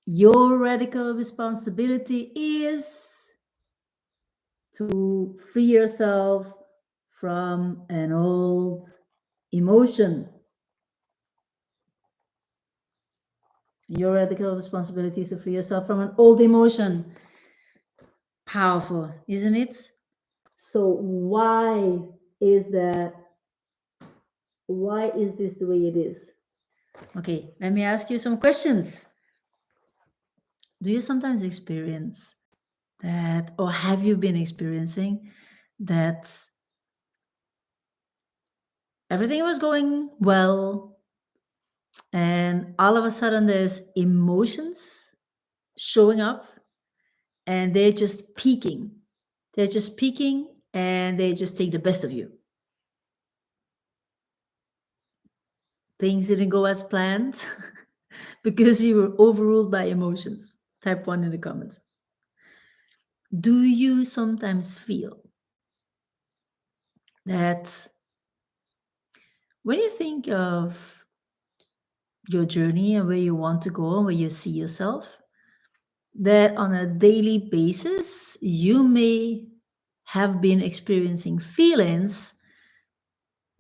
Your radical responsibility is to free yourself from an old emotion. Your radical responsibility is to free yourself from an old emotion. Powerful, isn't it? So why is that? Why is this the way it is? Okay, let me ask you some questions. Do you sometimes experience that, or have you been experiencing that everything was going well, and all of a sudden there's emotions showing up and they're just peaking? They're just peaking and they just take the best of you. Things didn't go as planned because you were overruled by emotions. Type one in the comments. Do you sometimes feel that when you think of your journey and where you want to go and where you see yourself, that on a daily basis you may have been experiencing feelings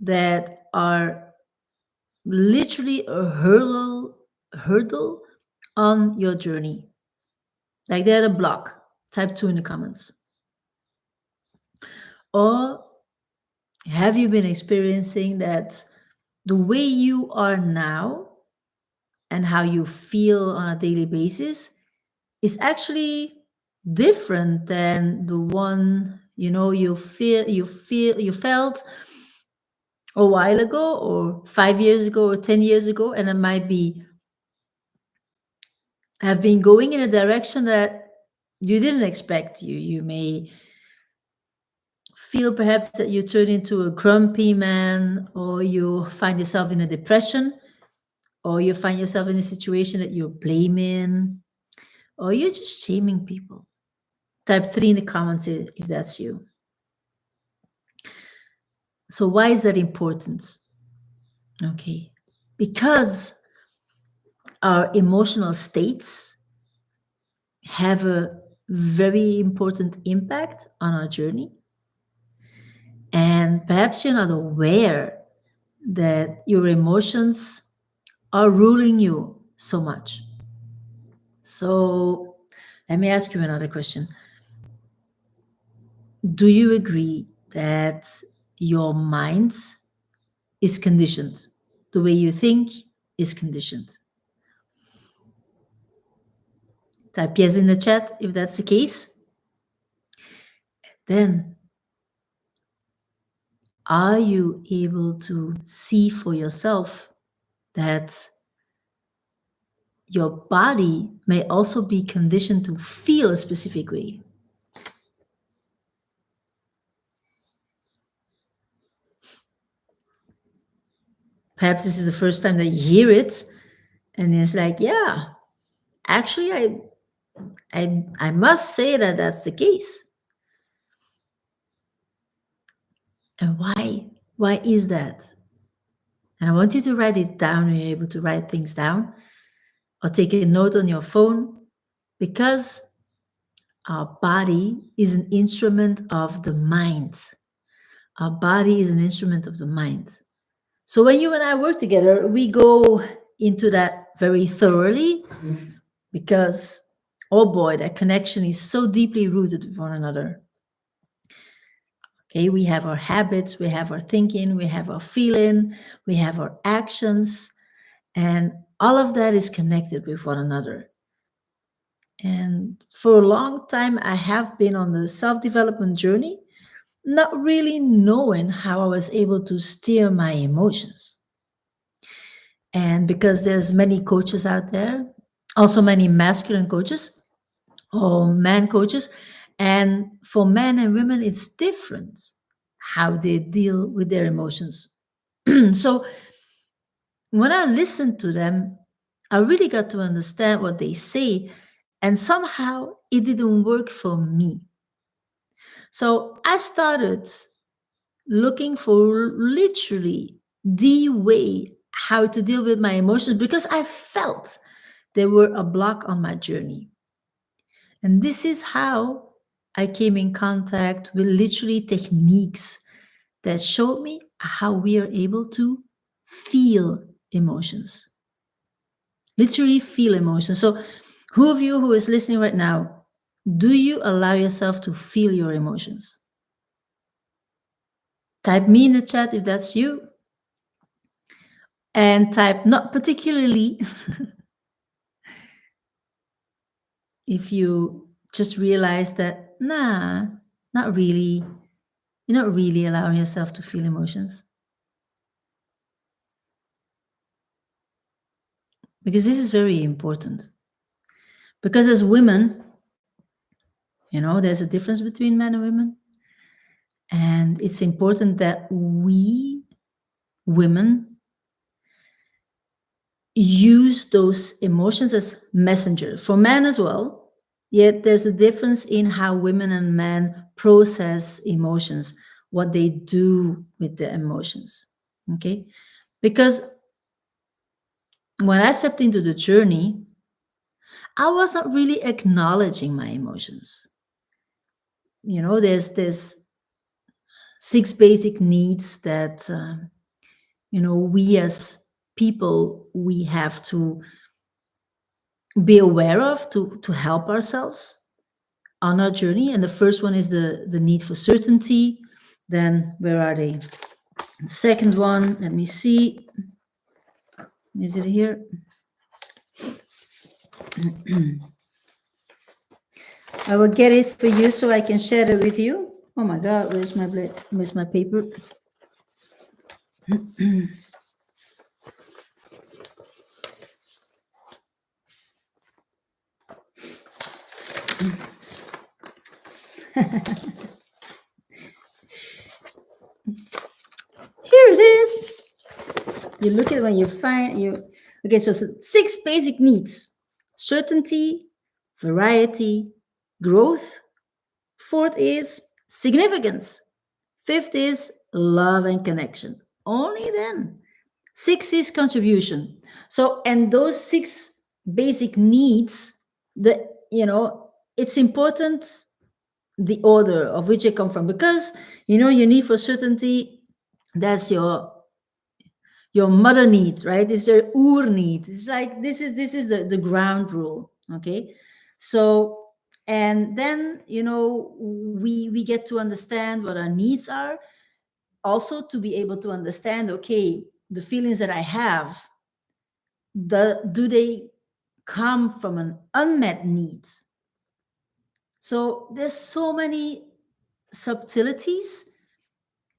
that are literally a hurdle on your journey, like they're a block? Type two in the comments. Or have you been experiencing that the way you are now and how you feel on a daily basis is actually different than the one you felt a while ago, or 5 years ago, or 10 years ago, and it might be have been going in a direction that you didn't expect? You may feel perhaps that you turn into a grumpy man, or you find yourself in a depression, or you find yourself in a situation that you're blaming, or you're just shaming people. Type three in the comments if that's you. So why is that important? Okay, because our emotional states have a very important impact on our journey, and perhaps you're not aware that your emotions are ruling you so much. So let me ask you another question. Do you agree that your mind is conditioned? The way you think is conditioned. Type yes in the chat if that's the case. Then, are you able to see for yourself that your body may also be conditioned to feel a specific way? Perhaps this is the first time that you hear it, and it's like, yeah, actually, I must say that that's the case. And why? Why is that? And I want you to write it down when you're able to write things down, or take a note on your phone, because our body is an instrument of the mind. Our body is an instrument of the mind. So when you and I work together, we go into that very thoroughly, because, oh boy, that connection is so deeply rooted with one another. Okay, we have our habits, we have our thinking, we have our feeling, we have our actions, and all of that is connected with one another. And for a long time, I have been on the self-development journey, not really knowing how I was able to steer my emotions. And because there's many coaches out there, also many masculine coaches or man coaches, and for men and women, it's different how they deal with their emotions. So when I listened to them, I really got to understand what they say, and somehow it didn't work for me. So I started looking for literally the way how to deal with my emotions, because I felt They were a block on my journey. And this is how I came in contact with literally techniques that showed me how we are able to feel emotions. Literally feel emotions. So, who of you who is listening right now, do you allow yourself to feel your emotions? Type me in the chat if that's you, and type not particularly if you just realize that, nah, not really. You're not really allowing yourself to feel emotions. Because this is very important. Because as women, there's a difference between men and women. And it's important that we women use those emotions as messengers for men as well. Yet there's a difference in how women and men process emotions, what they do with the emotions. Okay? Because when I stepped into the journey, I wasn't really acknowledging my emotions. There's six basic needs that we as people we have to be aware of to help ourselves on our journey. And the first one is the need for certainty. Then where are they? The second one, let me see. Is it here? I will get it for you so I can share it with you. Oh my God, where's my paper? Here it is. You look at it when you find you. Okay, so six basic needs: certainty, variety, growth. Fourth is significance. Fifth is love and connection. Only then. Six is contribution. So, and those six basic needs, it's important the order of which they come from, because you need for certainty, that's your mother need, right? It's your ur need. It's like this is the ground rule. Okay. So, and then we get to understand what our needs are, also to be able to understand, okay, the feelings that I have, do they come from an unmet need? So there's so many subtleties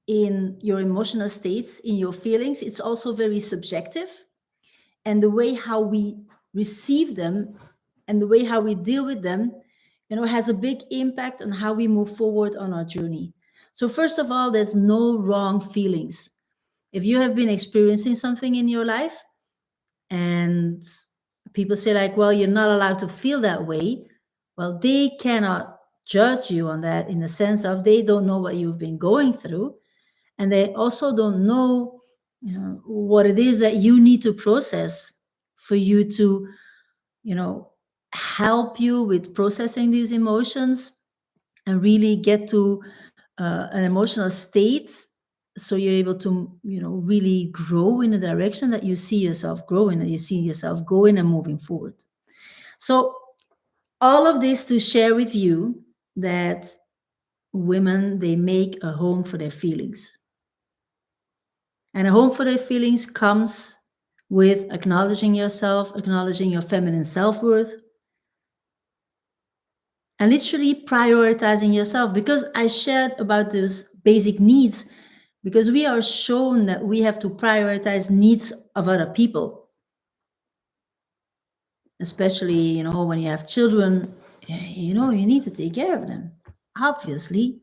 in your emotional states, in your feelings. It's also very subjective, and the way how we receive them and the way how we deal with them, has a big impact on how we move forward on our journey. So first of all, there's no wrong feelings. If you have been experiencing something in your life and people say like, well, you're not allowed to feel that way, well, they cannot judge you on that, in the sense of they don't know what you've been going through, and they also don't know, what it is that you need to process for you to, help you with processing these emotions and really get to an emotional state, so you're able to, really grow in the direction that you see yourself growing and you see yourself going and moving forward. So all of this to share with you that women, they make a home for their feelings. And a home for their feelings comes with acknowledging yourself, acknowledging your feminine self-worth, and literally prioritizing yourself. Because I shared about those basic needs, because we are shown that we have to prioritize needs of other people, especially, when you have children, you need to take care of them, obviously.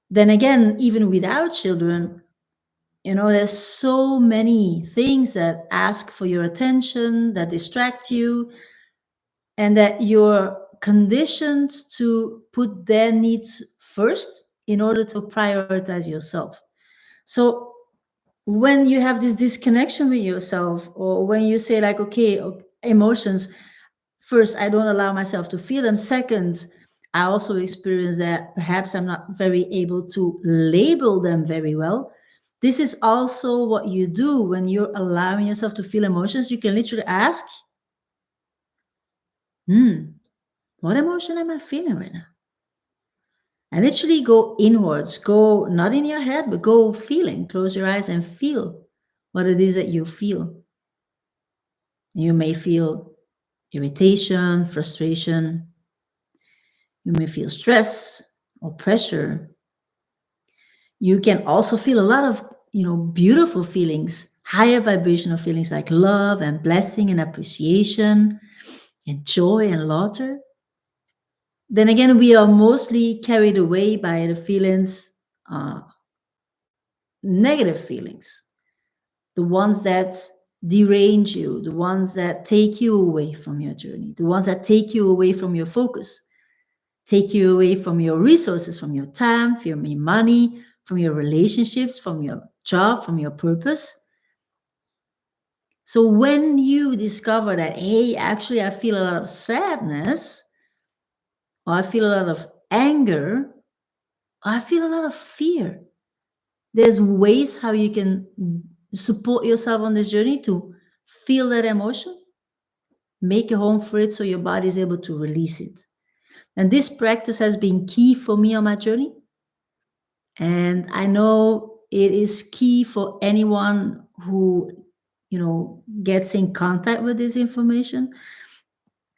Then again, even without children, there's so many things that ask for your attention, that distract you, and that you're conditioned to put their needs first in order to prioritize yourself. So when you have this disconnection with yourself, or when you say like, okay, emotions, first, I don't allow myself to feel them. Second, I also experience that perhaps I'm not very able to label them very well. This is also what you do when you're allowing yourself to feel emotions. You can literally ask, hmm, what emotion am I feeling right now? And literally go inwards, go not in your head, but go feeling. Close your eyes and feel what it is that you feel. You may feel irritation, frustration. You may feel stress or pressure. You can also feel a lot of, beautiful feelings, higher vibrational feelings like love and blessing and appreciation and joy and laughter. Then again, we are mostly carried away by the feelings, uh, negative feelings, the ones that derange you, the ones that take you away from your journey, the ones that take you away from your focus, take you away from your resources, from your time, from your money, from your relationships, from your job, from your purpose. So when you discover that, hey, actually, I feel a lot of sadness, or I feel a lot of anger, or I feel a lot of fear, there's ways how you can support yourself on this journey to feel that emotion, make a home for it so your body is able to release it. And this practice has been key for me on my journey. And I know it is key for anyone who, gets in contact with this information.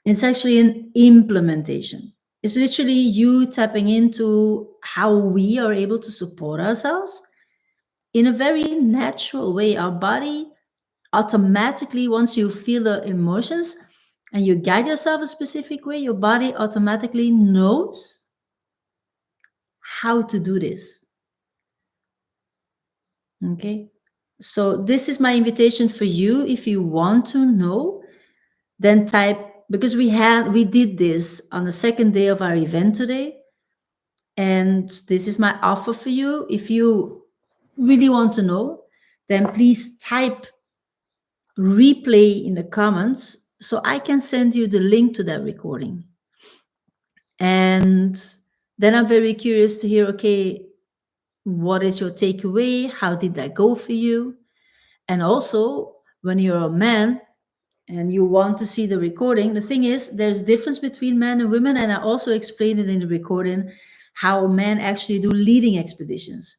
It's actually an implementation. It's literally you tapping into how we are able to support ourselves in a very natural way. Our body automatically, once you feel the emotions and you guide yourself a specific way, your body automatically knows how to do this. Okay. So this is my invitation for you. If you want to know, then type, because we did this on the second day of our event today. And this is my offer for you. If you really want to know, then please type replay in the comments so I can send you the link to that recording. And then I'm very curious to hear, okay, what is your takeaway? How did that go for you? And also, when you're a man and you want to see the recording, the thing is, there's difference between men and women. And I also explained it in the recording how men actually do leading expeditions.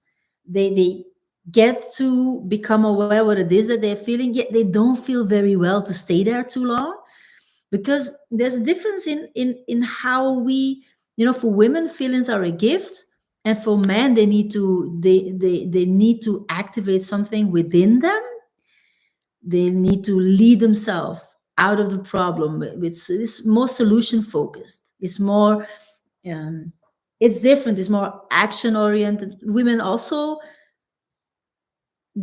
They get to become aware what it is that they're feeling, yet they don't feel very well to stay there too long, because there's a difference in how we, for women, feelings are a gift, and for men, they need to activate something within them. They need to lead themselves out of the problem. It's more solution focused. It's more, um, it's different. It's more action oriented. Women also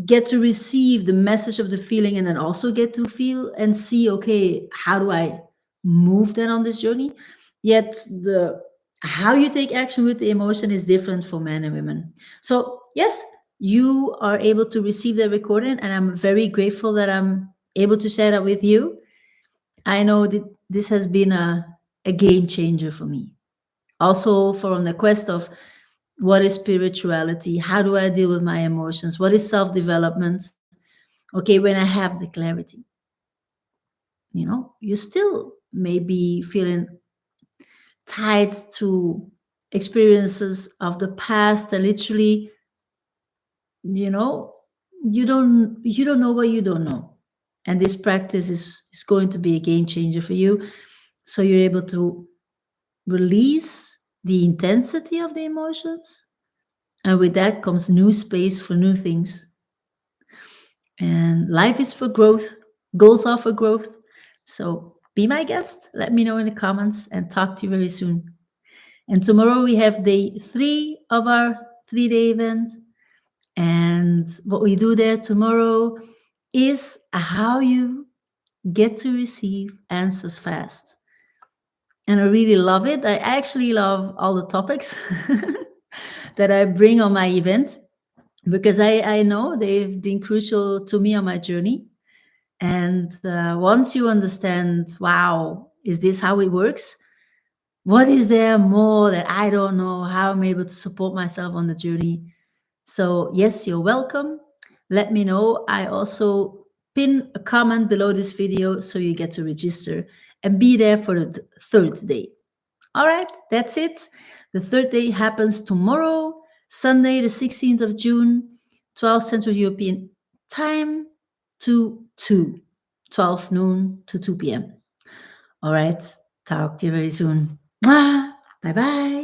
get to receive the message of the feeling and then also get to feel and see, okay, how do I move then on this journey? Yet the how you take action with the emotion is different for men and women. So yes, you are able to receive the recording, and I'm very grateful that I'm able to share that with you. I know that this has been a game changer for me. Also, from the quest of what is spirituality, how do I deal with my emotions, what is self-development. Okay, when I have the clarity, you still may be feeling tied to experiences of the past that literally, you know you don't know what you don't know. And this practice is going to be a game changer for you, so you're able to release the intensity of the emotions, and with that comes new space for new things. And life is for growth, goals are for growth. So be my guest, let me know in the comments, and talk to you very soon. And tomorrow we have day 3 of our 3-day event. And what we do there tomorrow is how you get to receive answers fast. And I really love it. I actually love all the topics that I bring on my event, because I know they've been crucial to me on my journey. And once you understand, wow, is this how it works? What is there more that I don't know? How I'm able to support myself on the journey? So, yes, you're welcome. Let me know. I also pin a comment below this video so you get to register and be there for the third day. All right, that's it. The third day happens tomorrow, Sunday, the 16th of June, 12 Central European Time to 2, 12 noon to 2 p.m. All right, talk to you very soon. Bye bye.